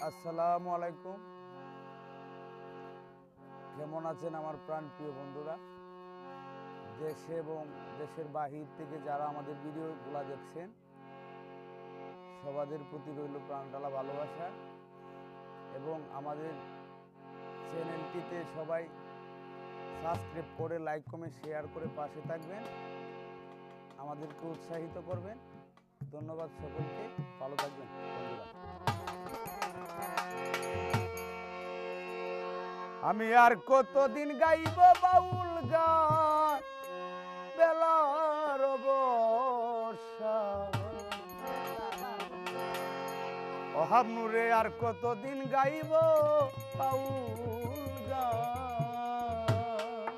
আসসালামু আলাইকুম। কেমন আছেন আমার প্রাণপ্রিয় বন্ধুরা? দেশে এবং দেশের বাহির থেকে যারা আমাদের ভিডিওগুলো দেখছেন, সবাদের প্রতি রইল প্রাণঢালা ভালোবাসা এবং আমাদের চ্যানেলটিতে সবাই সাবস্ক্রাইব করে, লাইক, কমেন্ট, শেয়ার করে পাশে থাকবেন, আমাদেরকে উৎসাহিত করবেন। ধন্যবাদ সকলকে, ভালো থাকবেন বন্ধুরা। আমি আর কতদিন গাইব বাউল গান, বেলার বর্ষা অহাব নূরে, আর কতদিন গাইব বাউল গান,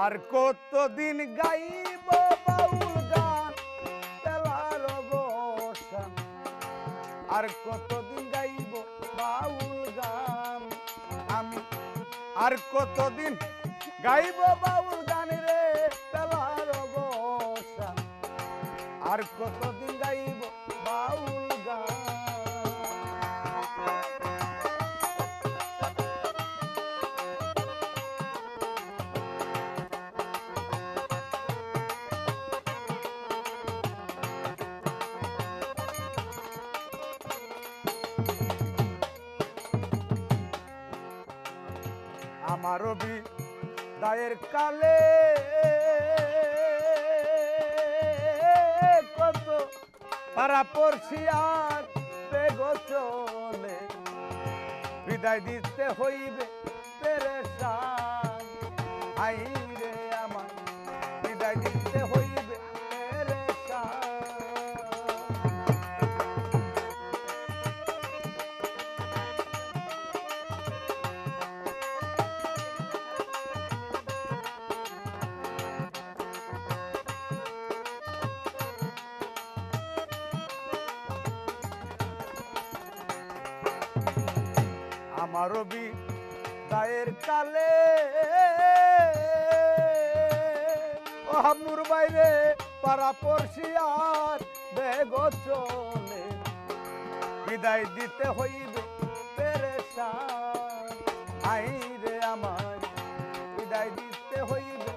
আর কতদিন গাইব বাউল গান, বেলার বর্ষা, আর কতদিন গাইব বাউল গান, আমি আর কতদিন গাইব বাউল গান রে বেলার বর্ষা, আর কতদিন গাইব বাউল গান। আমার বিদায়ের কালে কত পারা পড়ছি আর বেগ চলে, বিদায় দিতে হইবে পেরেশান, আই রে আমার বিদায় দিতে হইবে পেরেশান। আমার বিদায়ের কালে ওহাবনুর বাইরে পাড়া পড়শি আর বেগ চলে, বিদায় দিতে হইবে পেরেশান, আই রে আমার বিদায় দিতে হইবে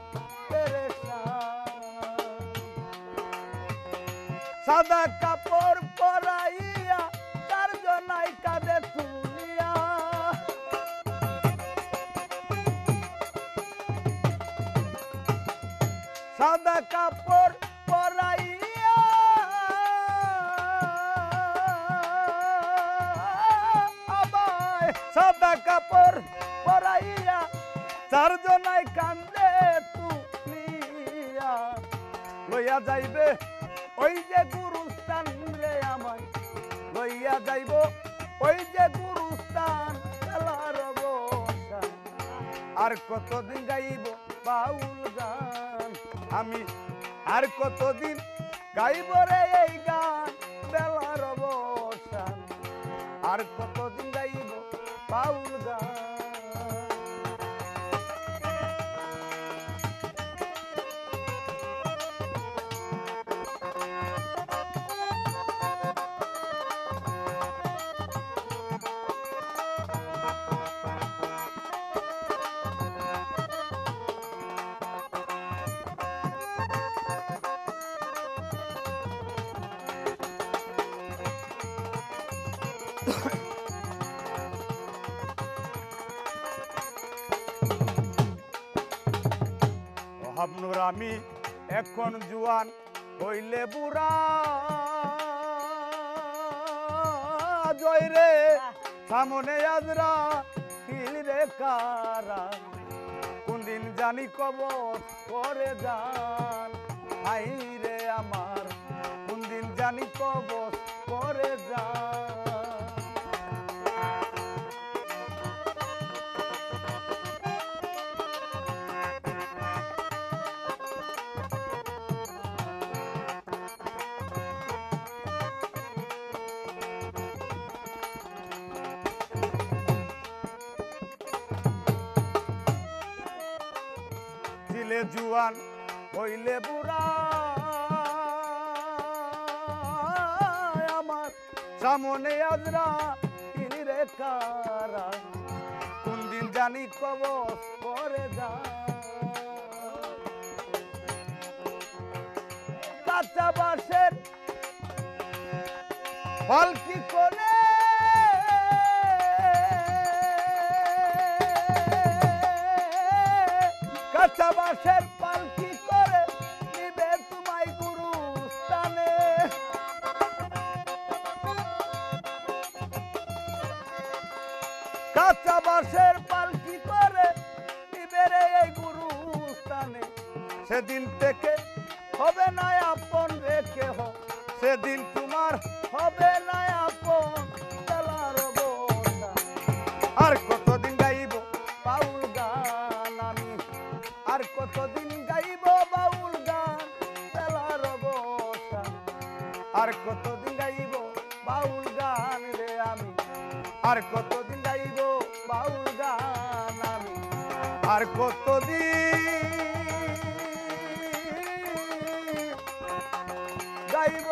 পেরেশান। সাদা কাপড় পরাইয়া তার জনাই কাঁদে তুলিয়া, সাদা কাপড় পরাইয়া আমায়, সাদা কাপড় পরাইয়া চারজনাই কান্দে তুলিয়া, লইয়া যাইবে ওই যে গুরুস্থান রে আমায়, লইয়া যাইব ওই যে গুরুস্থান বেলার বর্ষা, আর কতদিন গাইব বাউল গান, আমি আর কতদিন গাইব রে এই গান বেলার বর্ষা, আর কতদিন গাইব বাউল গান। ওহাবনুর আমি এখন জুয়ান হইলে বুড়া, জয় রে সামনে আজরা তিল রে কারা, কোন দিন জানি কবর করে যান, আই রে আমার কোন দিন জানি কবর করে যান। ছিলে জুয়ান হইলে বুড়া, আমার সামনে আজরা রে কারা কোন দিন জানি কবজ করে যা কাঁচা বাঁশের পালকি করে কাঁচা বাঁশের পালকি করে নিবে তোমায় গুরুস্থানে কাঁচা বাঁশের পালকি করে নিবে রে এই গুরুস্থানে সেদিন থেকে হবে না আপন রেখে হোক সেদিন তোমার হবে না আপন তেলার বসা আর কতদিন গাইব বাউল গান আমি আর কতদিন গাইব বাউল গান তেলার বসা আর কতদিন গাইব বাউল গান রে আমি আর কতদিন গাইব বাউল গান আমি আর কতদিন গাইব